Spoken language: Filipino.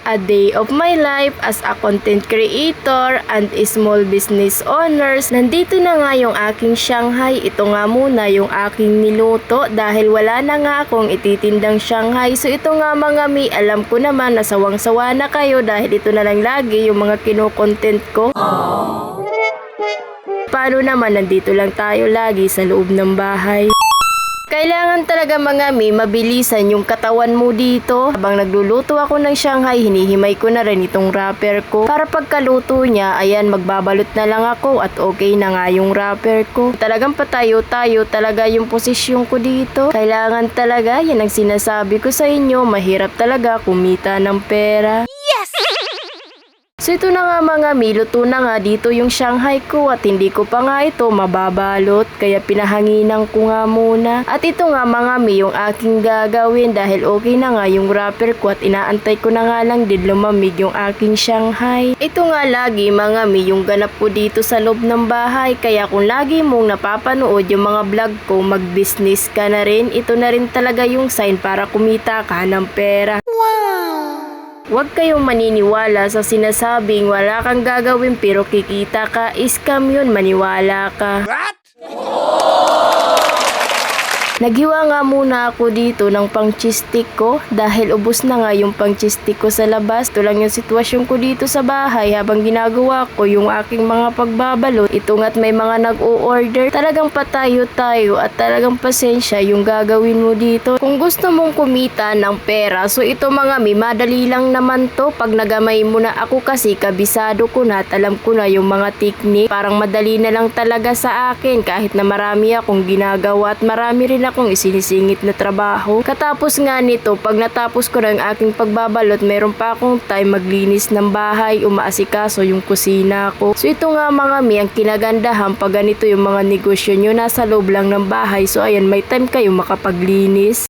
a day of my life as a content creator and a small business owners. Nandito na nga yung aking Shanghai. Ito nga muna yung aking niluto dahil wala na nga akong ititindang Shanghai. So ito nga mga mi, alam ko naman na sawang-sawa na kayo dahil ito na lang lagi yung mga kino-content ko. Paano naman nandito lang tayo lagi sa loob ng bahay. Kailangan talaga mga mi, mabilisan yung katawan mo dito. Habang nagluluto ako ng Shanghai, hinihimay ko na rin itong wrapper ko. Para pagkaluto niya, ayan, magbabalot na lang ako at okay na nga yung wrapper ko. Talagang patayo-tayo talaga yung posisyon ko dito. Kailangan talaga, yan ang sinasabi ko sa inyo, mahirap talaga kumita ng pera. So ito na nga mga mi, luto na nga dito yung Shanghai ko at hindi ko pa nga ito mababalot kaya pinahanginan ko nga muna. At ito nga mga mi yung aking gagawin dahil okay na nga yung wrapper ko at inaantay ko na nga lang din lumamig yung aking Shanghai. Ito nga lagi mga mi yung ganap ko dito sa loob ng bahay kaya kung lagi mong napapanood yung mga vlog ko, mag-business ka na rin. Ito na rin talaga yung sign para kumita ka ng pera. Huwag kayong maniniwala sa sinasabing wala kang gagawin pero kikita ka. Scam yun, maniwala ka. What? Naghiwa nga muna ako dito ng pang cheese stick ko dahil ubos na nga yung pang cheese stick ko sa labas. Ito lang yung sitwasyon ko dito sa bahay habang ginagawa ko yung aking mga pagbabalot. Ito nga't may mga nag-o-order. Talagang patayo-tayo at talagang pasensya yung gagawin mo dito. Kung gusto mong kumita ng pera, so ito mga mi, madali lang naman to. Pag nagamay mo na ako kasi kabisado ko na at alam ko na yung mga technique. Parang madali na lang talaga sa akin kahit na marami akong ginagawa at marami rin akong isinisingit na trabaho. Katapos nga nito, pag natapos ko ng aking pagbabalot, meron pa akong time maglinis ng bahay, umaasikaso yung kusina ko. So ito nga mga mi, ang kinagandahan pag ganito yung mga negosyo nyo, nasa loob lang ng bahay. So ayan, may time kayo makapaglinis.